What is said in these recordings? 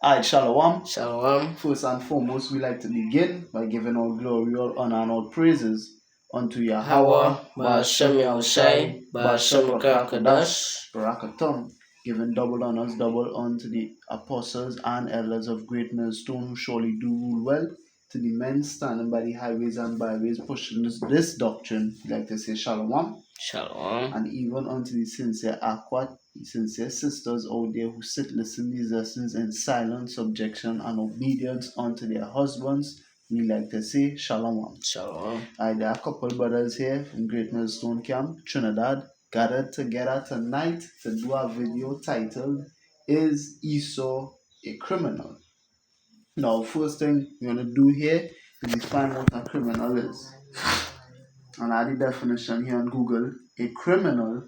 Alright, Shalom. Shalom. First and foremost, we like to begin by giving all glory, all honor, and all praises unto Yahweh, Ba'ashem Yahushai, Ba'ashem Rakakadash. Barakatum, giving double honors, double unto the apostles and elders of Great Millstone who surely do rule well, to the men standing by the highways and byways pushing this doctrine, we like to say Shalom. Shalom. And even unto the sincere Akwat, the sincere sisters out there who sit, listen these lessons in silent subjection and obedience unto their husbands, we like to say Shalom. Shalom. There are a couple brothers here from Great Millstone Camp, Trinidad, gathered together tonight to do a video titled, Is Esau a Criminal? Now, first thing we're going to do here is define what a criminal is. And I had the definition here on Google. A criminal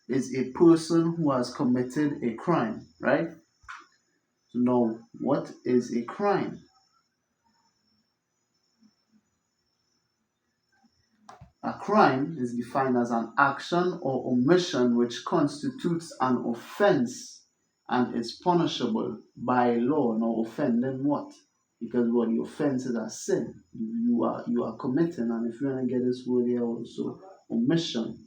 is a person who has committed a crime, right? So now, what is a crime? A crime is defined as an action or omission which constitutes an offense and is punishable by law. Now, offending what? Because what the offense is a sin. You are committing, and if you want to get this word here also, omission.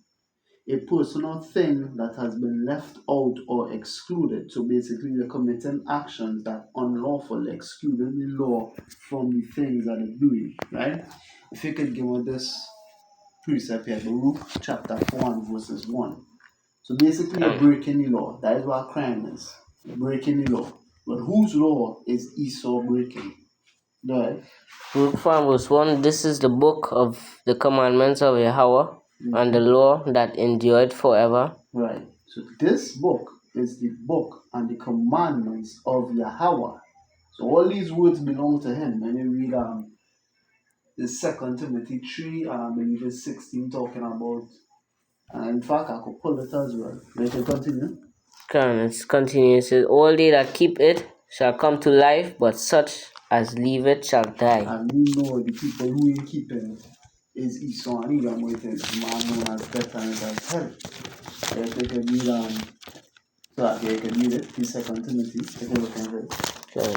A person or thing that has been left out or excluded. So basically, you're committing actions that unlawfully excluding the law from the things that they're doing, right? If you could give us this precept here, Baruch chapter 4 and verses 1. So basically, you're breaking the law. That is what a crime is. You're breaking the law. But whose law is Esau breaking? Go ahead. Book 4 verse 1. This is the book of the commandments of Yahweh and the law that endured forever. Right. So this book is the book and the commandments of Yahweh. So all these words belong to him. When you read the 2 Timothy 3 and I believe it's 16 talking about, and in fact I could pull it as well. Let it continue. It continues. All they that keep it shall come to life, but such as leave it shall die. And we know the people who ain't keeping it is Esau and Edom, with his man known as death and as hell. If they can read so that they can read it, the 2 Timothy, if you look at it. Okay.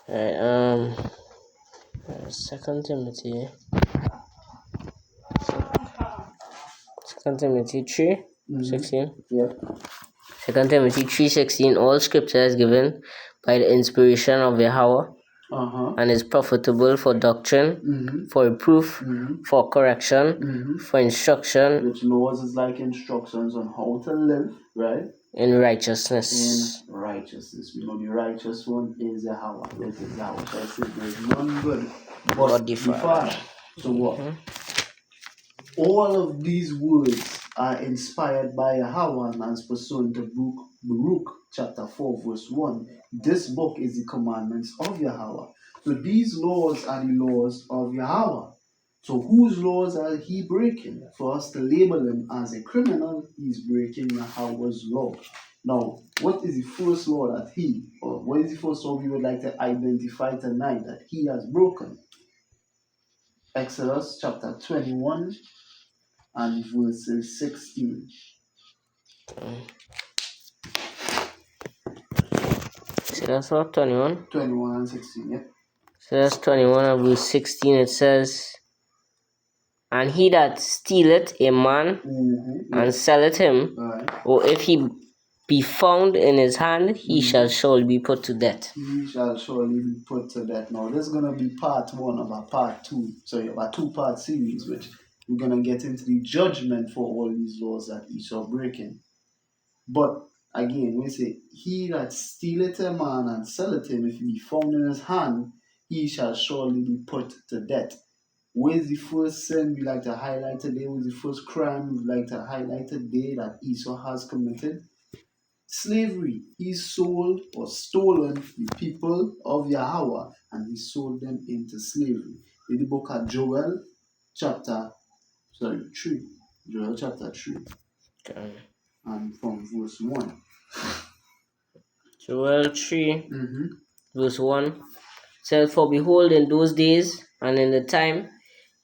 Alright, 2 Timothy. 2 Timothy 3, 16. Yeah. 2 Timothy 3:16. All scripture is given by the inspiration of Yahweh and is profitable for doctrine, for reproof, for correction, for instruction. Which laws is like instructions on how to live, right? In righteousness. In righteousness. We know the righteous one is Yahweh. It is Yahweh. So I said there's none good but the Father. So what? All of these words are inspired by Yahweh and as pursuant to Baruch chapter 4 verse 1. This book is the commandments of Yahweh. So these laws are the laws of Yahweh. So whose laws are he breaking? For us to label him as a criminal, he's breaking Yahweh's law. Now, what is the first law that what is the first law we would like to identify tonight that he has broken? Exodus chapter 21 and verses 16. So that's what 21? 21 and 16, yeah. So that's 21 and verse 16. It says, and he that stealeth a man and selleth him, or if he be found in his hand, he shall surely be put to death. He shall surely be put to death. Now, this is going to be part 1 of our part 2. So, you have a 2-part series, which we're going to get into the judgment for all these laws that Esau breaking. But, again, we say, he that stealeth a man and selleth him, if he be found in his hand, he shall surely be put to death. Where's the first sin we like to highlight today? Where's the first crime we like to highlight today that Esau has committed? Slavery. He sold or stolen the people of Yahweh and he sold them into slavery. In the book of Joel chapter 3. Joel chapter 3. Okay. And from verse 1. Joel 3, verse 1 says, for behold, in those days and in the time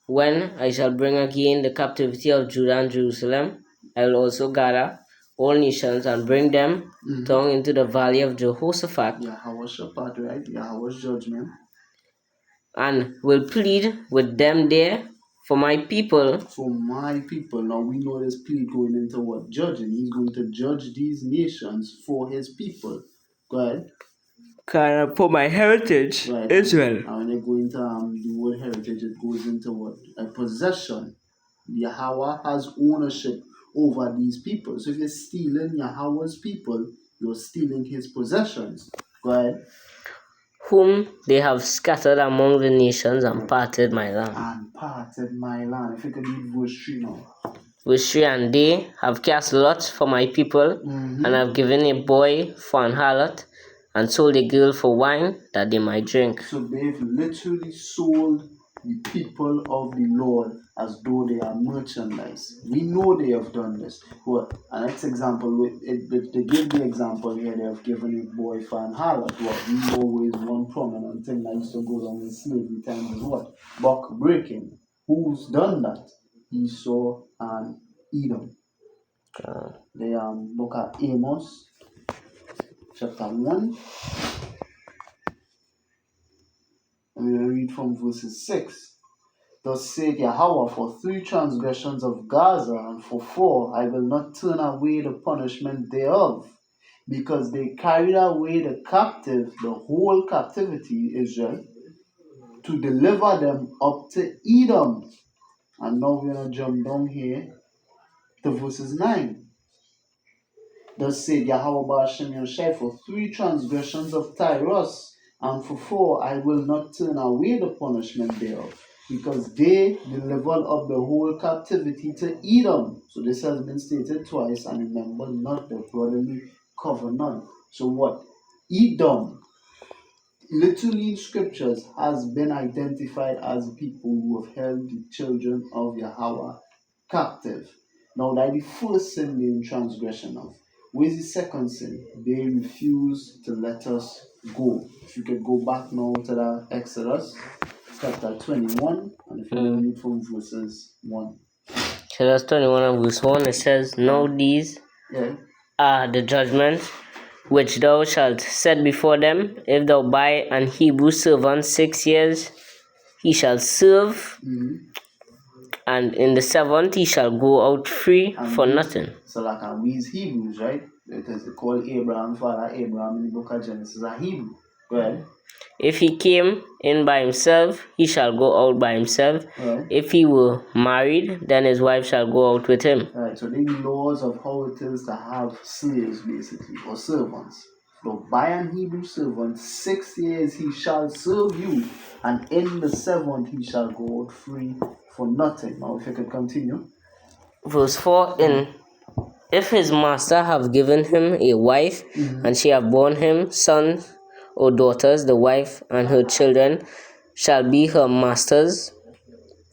when I shall bring again the captivity of Judah and Jerusalem, I will also gather all nations and bring them down into the valley of Jehoshaphat. Jehoshaphat, right? Yahweh's judgment. And will plead with them there for my people. For my people. Now we know this plea going into what? Judging. He's going to judge these nations for his people. Go ahead. For my heritage, right. Israel. And when you go into the word heritage, it goes into what? A possession. Yahweh has ownership over these people. So if you're stealing Yahweh's people, you're stealing his possessions. Go ahead. Whom they have scattered among the nations and parted my land. And parted my land. If you could read verse 3 now. Verse 3, and they have cast lots for my people, and have given a boy for an harlot, and sold a girl for wine that they might drink. So they've literally sold the people of the Lord as though they are merchandise. We know they have done this. Well, an next example, they give the example here, they have given a boy for an harlot. What we know is one prominent thing that used to go on in slavery time is what? Buck breaking. Who's done that? Esau and Edom. The book of Amos, chapter 1. I'm going to read from verses 6. Thus saith Yahweh, for 3 transgressions of Gaza, and for 4 I will not turn away the punishment thereof, because they carried away the captive, the whole captivity, Israel, to deliver them up to Edom. And now we're going to jump down here to verses 9. Thus said Yahweh Ba'ashem Yoshai, for 3 transgressions of Tyrus, and for 4 I will not turn away the punishment thereof, because they delivered up the whole captivity to Edom. So this has been stated twice, and remember not the brotherly covenant. So what? Edom, literally in scriptures, has been identified as people who have held the children of Yahweh captive. Now that is the first sin they in transgression of. Where's the second sin? They refuse to let us go. If you could go back now to the Exodus chapter 21, and if you read from verses 1. Exodus 21 and verse 1, it says, now these are the judgments which thou shalt set before them. If thou buy an Hebrew servant 6 years, he shall serve, and in the 7th he shall go out free for nothing. So like we Hebrews, right? Because they call Abraham, father Abraham in the book of Genesis a Hebrew. Go ahead. If he came in by himself, he shall go out by himself. Right. If he were married, then his wife shall go out with him. Right, so the laws of how it is to have slaves, basically, or servants. So buy an Hebrew servant, 6 years he shall serve you, and in the 7th he shall go out free for nothing. Now if you could continue. Verse 4, if his master have given him a wife, and she have borne him sons or daughters, the wife and her children shall be her master's,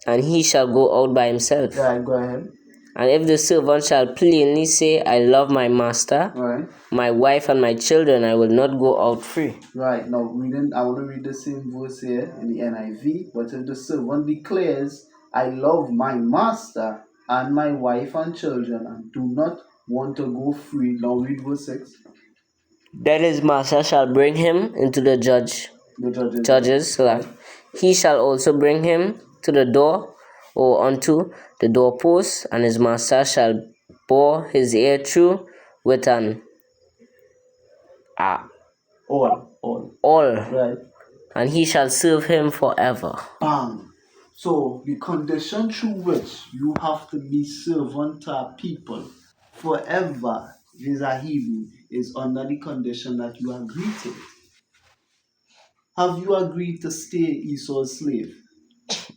and he shall go out by himself. Right, go ahead. And if the servant shall plainly say, I love my master, right, my wife and my children, I will not go out free. Right, now I want to read the same verse here in the NIV, but if the servant declares, I love my master and my wife and children, and do not want to go free, now read verse 6. Then his master shall bring him into the judges, so that he shall also bring him to the door or unto the doorpost, and his master shall bore his ear through with an awl, right, and he shall serve him forever. Bang. So the condition through which you have to be servant to a people forever, vis-a Hebrew, is under the condition that you agree to it. Have you agreed to stay Esau's slave?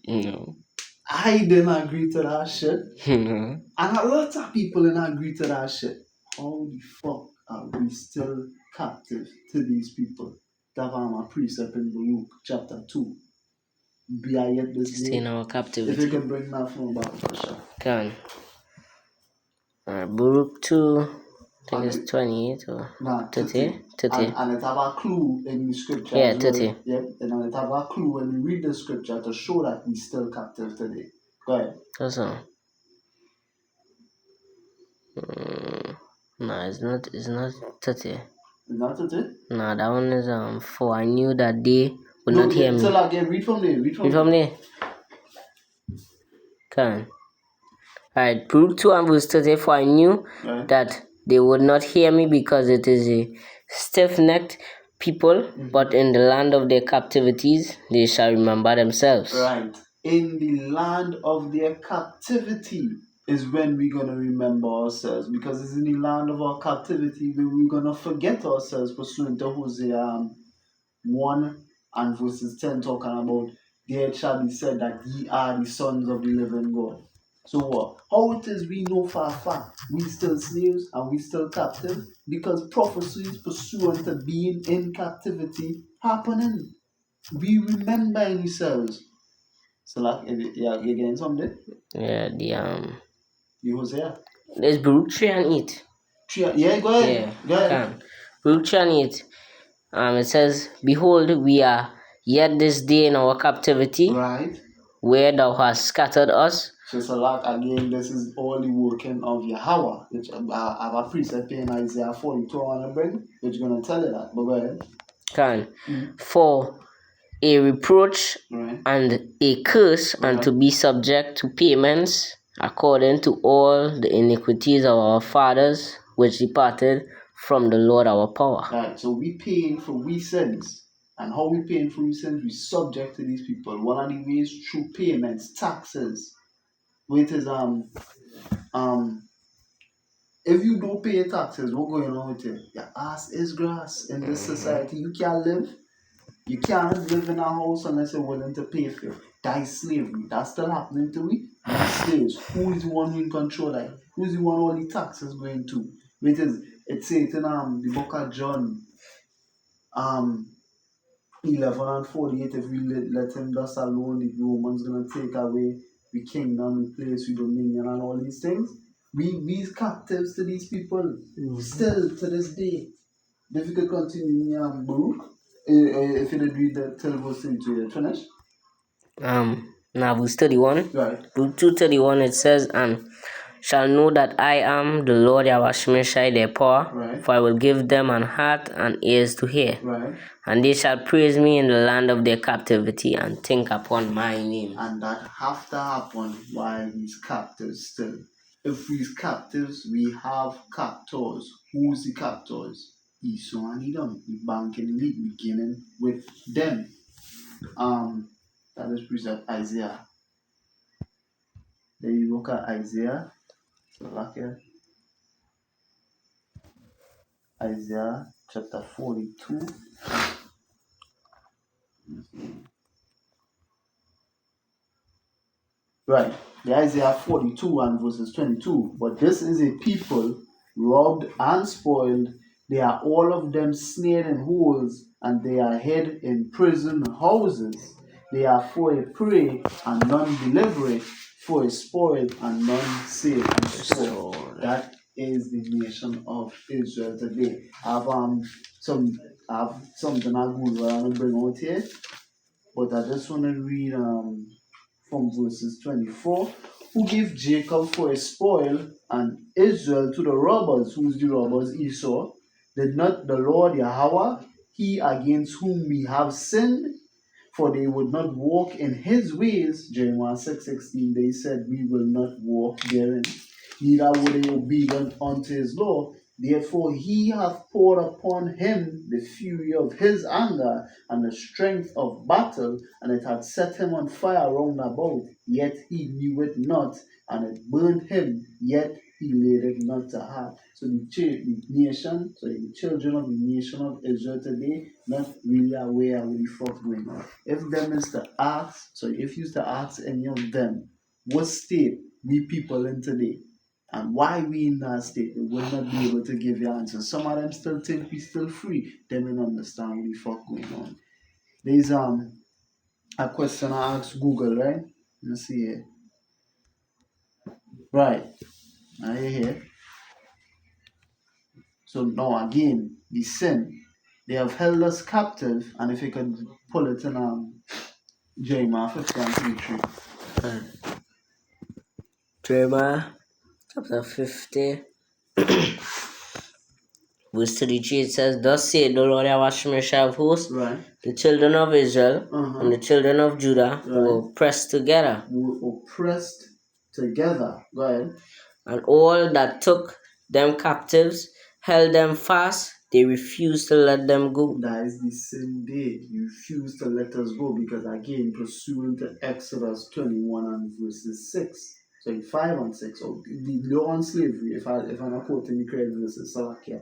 No. I didn't agree to that shit. No. And a lot of people didn't agree to that shit. How the fuck are we still captive to these people? That was a precept in Baruch chapter 2. Be I yet this day. Stay in our captivity. If you can bring that from about for sure. Can. Baruch 2, I think it's 28 or 30. 30. And it have a clue in the scripture. Yeah, 30. Yep, and it have a clue when we read the scripture to show that we still captive today. Go ahead. That's all. No, it's not 30. Is that it? No, that one is 4. I knew that they would No, not hear me. tell again, read from there. Read Read from from there. Can. Alright, Luke 2 and verse 30. For I knew Right. that they would not hear me because it is a stiff-necked people, but in the land of their captivities they shall remember themselves. Right. In the land of their captivity is when we're going to remember ourselves, because it's in the land of our captivity where we're going to forget ourselves, pursuant to Hosea 1 and verses 10, talking about there it shall be said that ye are the sons of the living God. So what? How it is we know for a fact we still slaves and we still captive? Because prophecies pursuant to being in captivity happening. We remember in ourselves. So like, you're getting something? Yeah, You Hosea? there's Baruch 3 and 8. Yeah, go ahead. Yeah, Go ahead. can. Baruch 3 and 8. It says, Behold, we are yet this day in our captivity, Right. where thou hast scattered us. So like again, this is all the working of Yahweh, which I have a precept in Isaiah 42 on the bring, which is going to tell you that. But go ahead. Can. For a reproach Right. and a curse, and to be subject to payments according to all the iniquities of our fathers, which departed from the Lord our power. Right. So we paying for we sins. And how we paying for we sins? We subject to these people. One of the ways through payments, taxes. Which is if you don't pay your taxes, what's going on with you? Your ass is grass in this society. You can't live. You can't live in a house unless you're willing to pay for it. That is slavery. That's still happening to we. Slaves. Who is the one who in control that? Who's the one all the taxes going to? Which is, it says in the book of John 11 and 48, if we let him thus alone, the Romans gonna take away the kingdom, the place, the dominion, and all these things. We captives to these people, still to this day. If you could continue, Baruch, if you did read that, tell verse 32, finish. Now verse 31. Right. Luke 2:31 it says, and shall know that I am the Lord Yahweh Shemeshai their power, Right. for I will give them an heart and ears to hear. Right. And they shall praise me in the land of their captivity and think upon my name. And that have to happen while he's captives still. If we's captives, we have captors. Who's the captors? Esau and Edom. The banking elite beginning with them. That is precept Isaiah. Then you look at Isaiah. So look here. Isaiah chapter 42. Right. The Isaiah 42 and verses 22. But this is a people robbed and spoiled. They are all of them snared in holes, and they are hid in prison houses. They are for a prey and none deliberate, for a spoil and none safe and store. That is the nation of Israel today. I have something I want to bring out here, but I just want to read from verses 24. Who gave Jacob for a spoil and Israel to the robbers? Who's the robbers? Esau. Did not the Lord Yahweh, he against whom we have sinned? For they would not walk in his ways. Jeremiah 6:16, they said, we will not walk therein. Neither were they obedient unto his law. Therefore he hath poured upon him the fury of his anger and the strength of battle, and it had set him on fire round about, yet he knew it not, and it burned him, yet he laid it not to heart. So the children of the nation of Israel today, not really aware of what the fuck going on. If them is to ask, so if you used to ask any of them, what state we people in today? And why we in that state, they will not be able to give you answers. Some of them still think we still free. They don't understand what the fuck going on. There's a question I asked Google, right? Let's see here. Right. Now you here. So now again, the sin. They have held us captive, and if you could pull it in Jeremiah 50 and 33. Jeremiah chapter 50. verse 33, it says, Thus saith the Lord Yahweh of hosts, Right. the children of Israel and the children of Judah were pressed together, Were oppressed together. Go ahead. and all that took them captives held them fast. They refused to let them go. That is the same day. You refuse to let us go because, again, pursuant to Exodus 21 and verses 6. So 5 and 6. So the law on slavery, if I'm not quoting the correct verses, Salakia.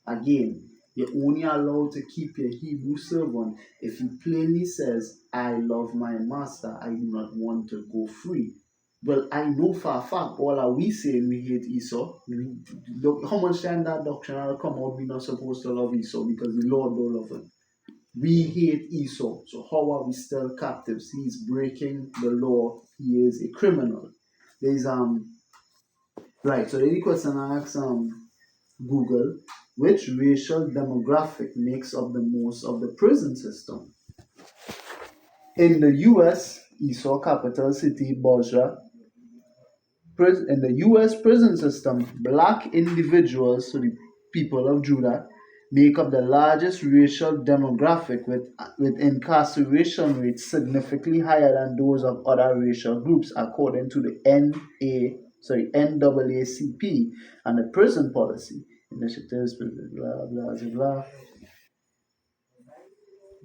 Again, you're only allowed to keep your Hebrew servant if he plainly says, I love my master, I do not want to go free. Well, I know for a fact, all are we saying we hate Esau. How much time that doctrine will come out, we're not supposed to love Esau because the Lord don't love him. We hate Esau, so how are we still captives? He's breaking the law. He is a criminal. There's right. So the question I ask Google, which racial demographic makes up the most of the prison system? In the U.S., Esau capital city, Bosra. In the U.S. prison system, black individuals, so the people of Judah, make up the largest racial demographic with incarceration rates significantly higher than those of other racial groups, according to the NAACP and the prison policy initiatives. Blah blah blah blah.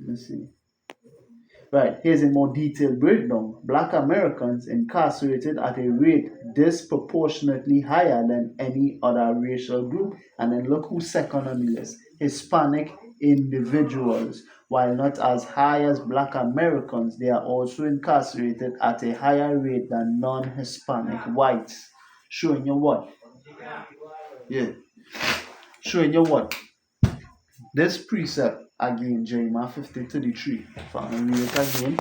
Let's see. Right, here's a more detailed breakdown. Black Americans incarcerated at a rate disproportionately higher than any other racial group. And then look who's second on the list. Hispanic individuals. While not as high as black Americans, they are also incarcerated at a higher rate than non-Hispanic whites. Showing you what? Yeah. Showing you what? This precept, again, Jeremiah 50:33. If I read it again.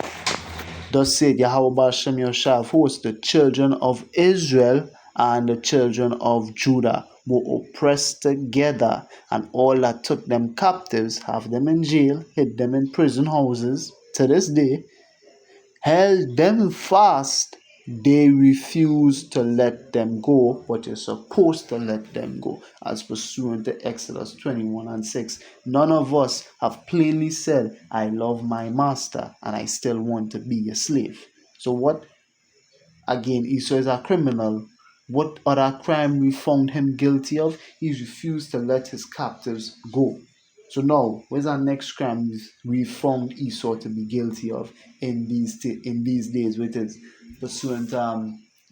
Thus said Yahweh Hashem Yosha of hosts, the children of Israel and the children of Judah were oppressed together, and all that took them captives have them in jail, hid them in prison houses to this day, held them fast. They refuse to let them go, but you're supposed to let them go, as pursuant to Exodus 21 and 6. None of us have plainly said, I love my master and I still want to be a slave. So what? Again, Esau is a criminal. What other crime we found him guilty of? He refused to let his captives go. So now, where's our next crime we found Esau to be guilty of in these days, which is pursuant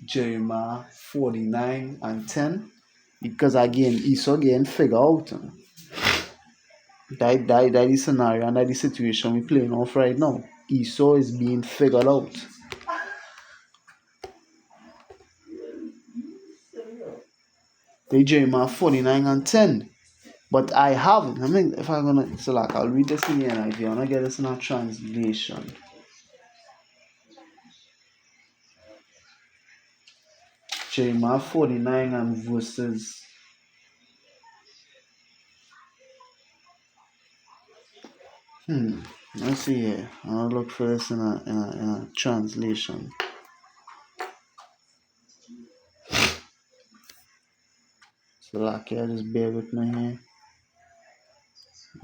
Jeremiah 49 and 10? Because again, Esau getting figured out. That is the scenario and that is the situation we're playing off right now. Esau is being figured out. They Jeremiah 49 and 10. But I haven't. I mean, if I'm gonna, so like, I'll read this in the NIV. I'm gonna get this in a translation. Jeremiah 49 and verses. Let's see here. I'll look for this in a translation. So like, yeah, just bear with me here.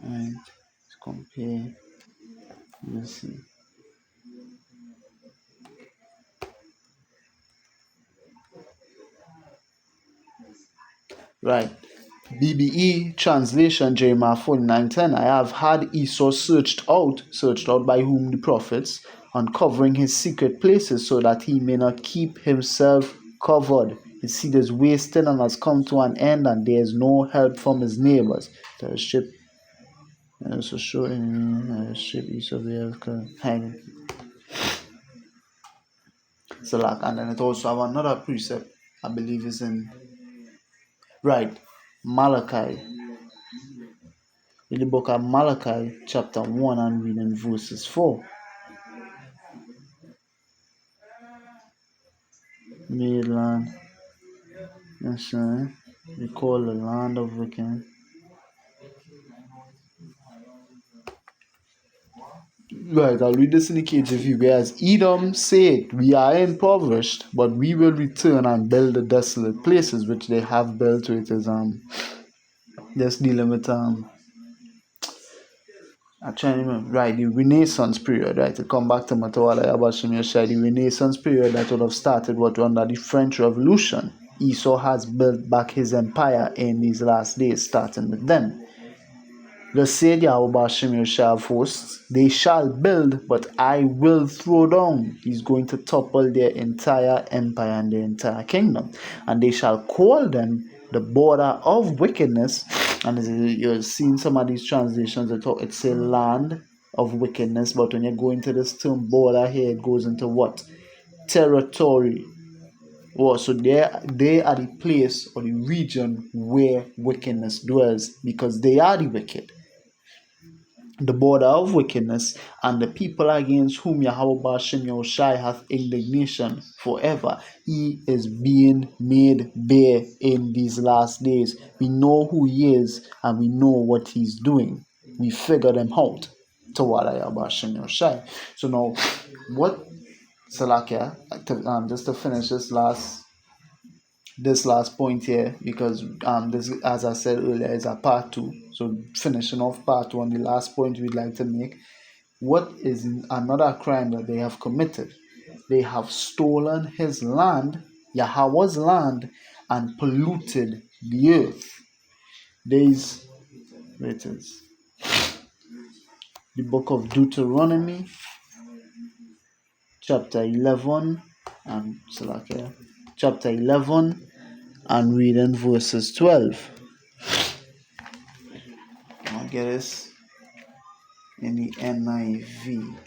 Right. Let's compare. Let's see. Right. BBE translation Jeremiah 49:10. I have had Esau searched out by whom the prophets, uncovering his secret places so that he may not keep himself covered. His seed is wasted and has come to an end, and there is no help from his neighbors. The ship also showing ship Esau hanging. So like, and then it also have another precept, I believe is in right, Malachi. In the book of Malachi, chapter 1, and reading verses 4. Made land, yes, we call the land of wicked. Right, I'll read this in the KJV. Whereas Edom said, we are impoverished, but we will return and build the desolate places which they have built. So it is just dealing with I'm trying to remember, right, the Renaissance period, right, to come back to Matawala Yabashim Yoshai, the Renaissance period that would have started under the French Revolution. Esau has built back his empire in these last days, starting with them. The said Yahweh Shemir shall have hosts, they shall build, but I will throw down. He's going to topple their entire empire and their entire kingdom. And they shall call them the border of wickedness. And you're seeing some of these translations, it's a land of wickedness. But when you go into this term border here, it goes into what? Territory. Oh, so they are the place or the region where wickedness dwells, because they are the wicked, the border of wickedness, and the people against whom Yahweh Bashem Yahushai hath indignation forever. He is being made bare in these last days. We know who he is and we know what he's doing. We figured him out to what Yahweh Bashem Yahushai. So now, what Salakia, just to finish this last point here, because this, as I said earlier, is a part 2. So finishing off part 1, the last point we'd like to make. What is another crime that they have committed? They have stolen his land, Yahweh's land, and polluted the earth. It is the book of Deuteronomy, chapter 11, and chapter 11, and reading verses 12. I'll get this in the NIV.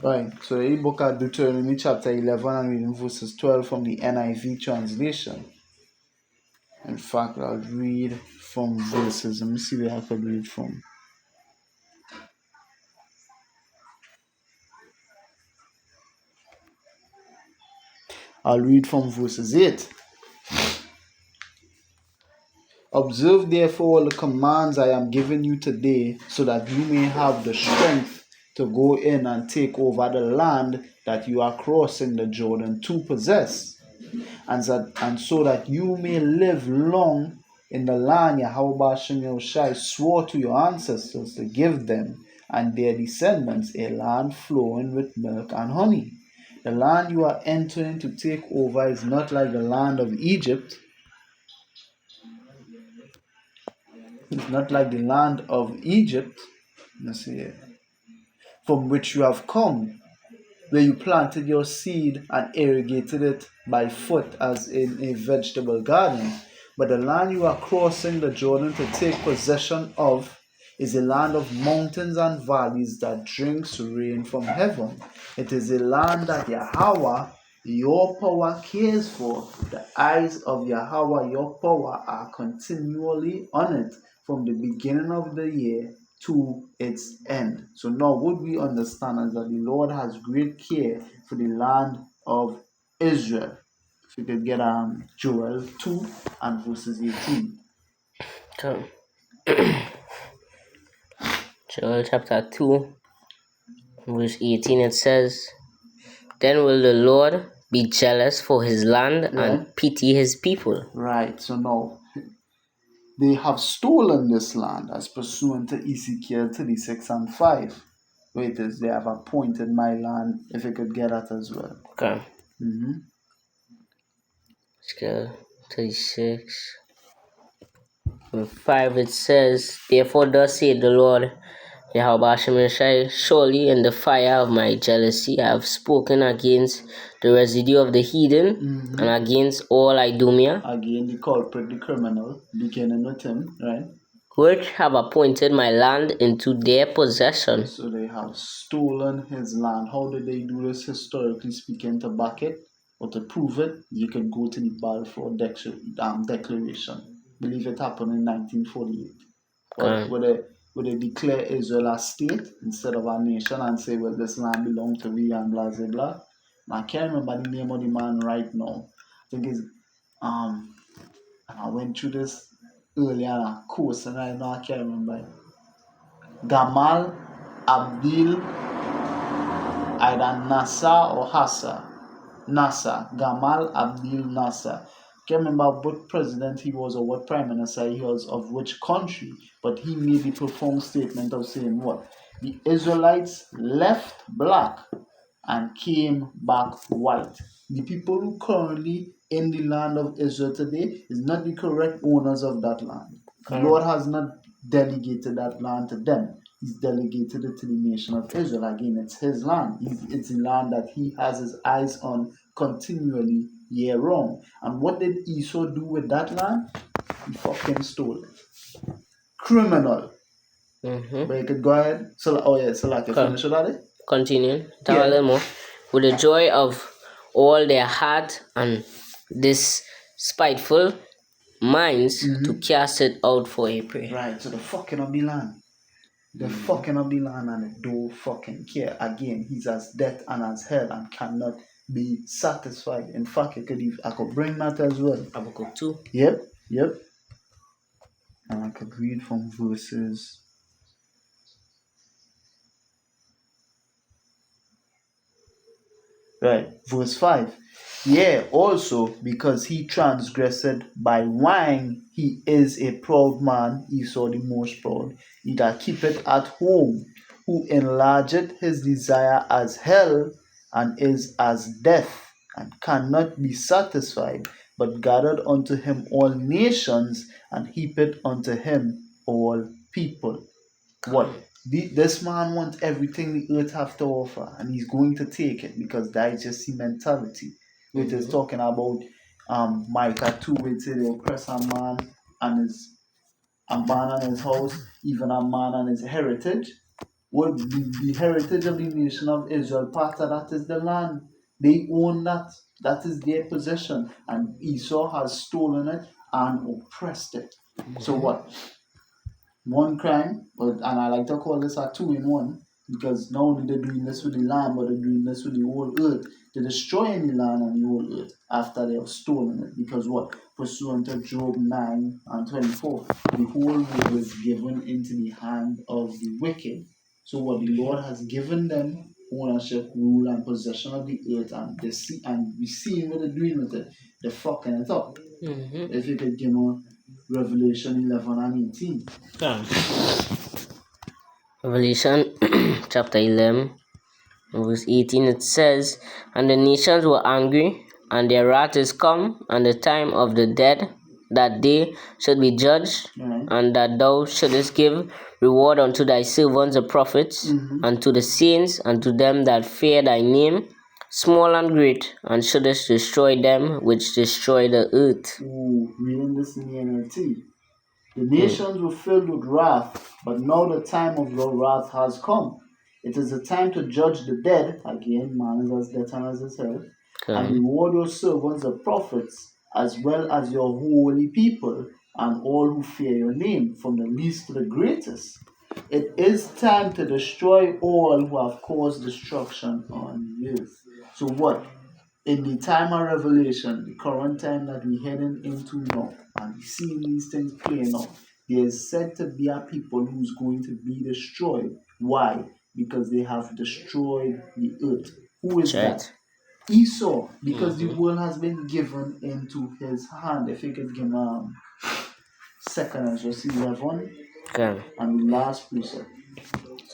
Right, so the book of Deuteronomy chapter 11 and reading verses 12 from the NIV translation. In fact, I'll read from verses. Let me see where I could read from. I'll read from verses 8. Observe therefore all the commands I am giving you today, so that you may have the strength to go in and take over the land that you are crossing the Jordan to possess, and so that you may live long in the land Yahweh Bashem Yahushai swore to your ancestors to give them and their descendants, a land flowing with milk and honey. The land you are entering to take over is not like the land of Egypt. It's not like the land of Egypt, let's see, from which you have come, where you planted your seed and irrigated it by foot as in a vegetable garden. But the land you are crossing the Jordan to take possession of is a land of mountains and valleys that drinks rain from heaven. It is a land that Yahweh, your power, cares for. The eyes of Yahweh, your power, are continually on it from the beginning of the year to its end. So now what we understand is that the Lord has great care for the land of Israel. If you could get Joel 2 and verses 18. So, Joel chapter 2, verse 18, it says, Then will the Lord be jealous for his land and pity his people. Right, so now they have stolen this land as pursuant to Ezekiel 36 and 5. Wait, they have appointed my land, if you could get that as well. Okay. Ezekiel 36. Verse 5, it says, Therefore thus saith the Lord, Yahweh Shemeshai, surely in the fire of my jealousy I have spoken against the residue of the heathen and against all Idumea. Again, the culprit, the criminal, beginning with him, right? Which have appointed my land into their possession. So they have stolen his land. How did they do this, historically speaking? To back it or to prove it, you can go to the Balfour Declaration. I believe it happened in 1948. Where they declare Israel a state instead of a nation and say, well, this land belongs to we and blah, blah, blah. I can't remember the name of the man right now. I think it's, and I went through this earlier on a course and right now I can't remember. Gamal Abdel either Nasser or Hassa. Nasser, Gamal Abdel Nasser. Can't remember what president he was or what prime minister he was of which country, but he made the profound statement of saying what? The Israelites left black and came back white. The people who currently in the land of Israel today is not the correct owners of that land. The Lord has not delegated that land to them. He's delegated it to the nation of Israel. Again, it's his land. It's the land that he has his eyes on continually year round. And what did Esau do with that land? He fucking stole it. Criminal. But you could go ahead. So, like you finish with that? Continue. Tell a little more. With the joy of all their heart and this spiteful minds to cast it out for a prey. Right, so the fucking of the land. The fucking of the land and they don't fucking care. Again, he's as death and as hell and cannot be satisfied. In fact, I could bring that as well. Habakkuk 2. Yep. And I could read from verses. Right, verse 5. Yeah, also because he transgressed by wine, he is a proud man, Esau the most proud. He that keepeth at home, who enlargeth his desire as hell, and is as death, and cannot be satisfied, but gathered unto him all nations, and heapeth unto him all people. What? This man wants everything the earth have to offer, and he's going to take it because that is just the mentality. Which is talking about Micah 2, which says they oppress a man and his house, even a man and his heritage. What the heritage of the nation of Israel, part of that is the land. They own that. That is their possession. And Esau has stolen it and oppressed it. So what? One crime, and I like to call this a 2-in-1, because not only they're doing this with the land, but they're doing this with the whole earth. They're destroying the land and the whole earth after they have stolen it. Because what? Pursuant to Job 9 and 24, the whole world was given into the hand of the wicked. So what? The Lord has given them ownership, rule, and possession of the earth, and we see what they're doing with it. They're fucking it up. If you could give me Revelation 11 and 18. Revelation chapter 11, verse 18, it says, And the nations were angry, and their wrath is come, and the time of the dead, that they should be judged, and that thou shouldest give reward unto thy servants the prophets, and to the saints, and to them that fear thy name, small and great, and shouldest destroy them which destroy the earth. Reading this in the NLT. The nations were filled with wrath, but now the time of your wrath has come. It is the time to judge the dead, again, man is as dead and as his health, and reward your servants the prophets, as well as your holy people, and all who fear your name, from the least to the greatest. It is time to destroy all who have caused destruction on the earth. So what? In the time of Revelation, the current time that we're heading into now, and seeing these things playing out, there is said to be a people who's going to be destroyed. Why? Because they have destroyed the earth. Who is that? Esau, because the world has been given into his hand. If you could give him 2nd Ezra 11 and the last precept.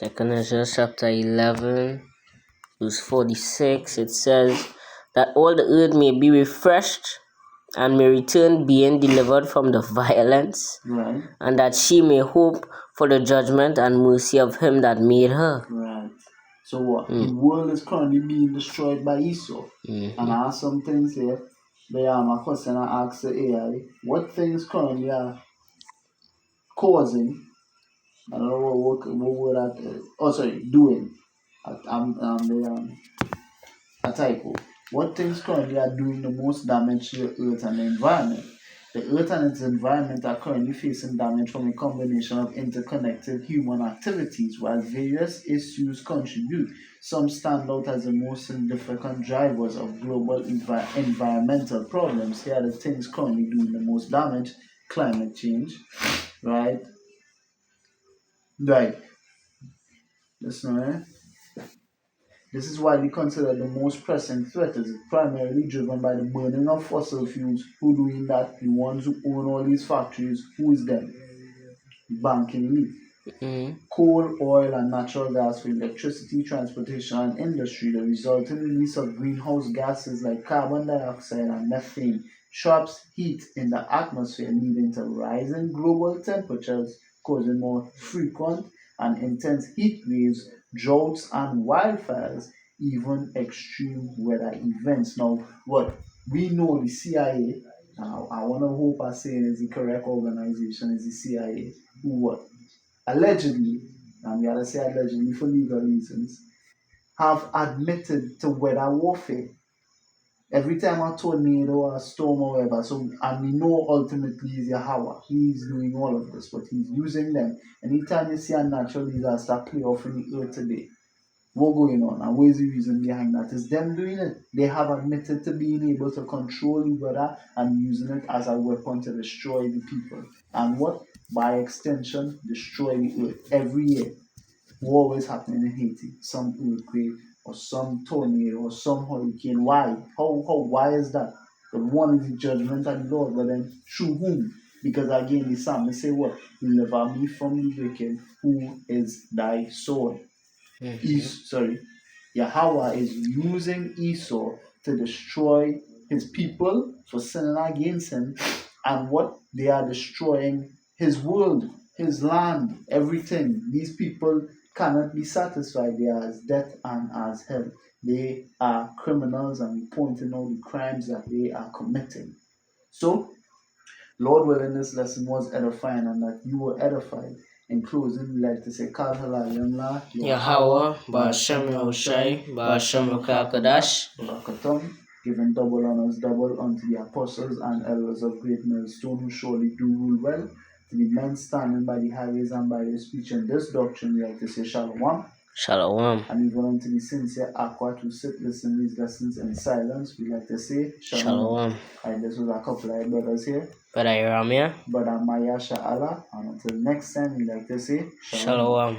2nd Ezra chapter 11, verse 46, it says, that all the earth may be refreshed and may return being delivered from the violence, and that she may hope for the judgment and mercy of him that made her. Right. So what? The world is currently being destroyed by Esau. And I have some things here. My question I asked the AI, what things currently are causing, I don't know what word that, doing. A typo. What things currently are doing the most damage to the earth and the environment? The earth and its environment are currently facing damage from a combination of interconnected human activities. While various issues contribute, some stand out as the most significant drivers of global environmental problems. Here are the things currently doing the most damage. Climate change, right? Listen, right? This is widely considered the most pressing threat. Is primarily driven by the burning of fossil fuels. Who doing that? The ones who own all these factories. Who is them? Banking elite. Coal, oil, and natural gas for electricity, transportation, and industry. The resulting release of greenhouse gases like carbon dioxide and methane traps heat in the atmosphere, leading to rising global temperatures, causing more frequent and intense heat waves, droughts, and wildfires, even extreme weather events. Now, what we know, the CIA, now I want to hope I say it is the correct organization, is the CIA, who what? Allegedly, and we gotta say allegedly for legal reasons, have admitted to weather warfare. Every time a tornado or a storm or whatever, so and we know ultimately is Yahweh. He's doing all of this, but he's using them. Anytime you see a natural disaster play off in the earth today, what going on and where's the reason behind that? Is them doing it. They have admitted to being able to control the weather and using it as a weapon to destroy the people. And what? By extension, destroy the earth every year. War is happening in Haiti, some earthquake or some tornado or some hurricane. Why? Why is that? But one is the judgment of the Lord, but then through whom? Because again, the psalmist say what? Deliver me from the wicked, who is thy sword. Yahweh is using Esau to destroy his people for sinning against him, and what they are destroying his world, his land, everything. These people cannot be satisfied. They are as death and as hell. They are criminals, and we pointing out the crimes that they are committing. So, Lord willing, this lesson was edifying, and that you were edified. In closing, we'd like to say, Kal Halayimla, Yahweh, Ba'ashem Yahushai, Ba'ashem Rakakadash, Rakatum, giving double honors double unto the apostles and elders of Great Millstone, who surely do rule well, to the men standing by the highways and by their speech in this doctrine, we like to say Shalom. Shalom. And even unto the sincere Aquat who sit listen these lessons in silence, we like to say Shalom. And this was a couple of brothers here. Brother Ramya. Brother Maya Sha'ala. And until next time, we like to say Shalom.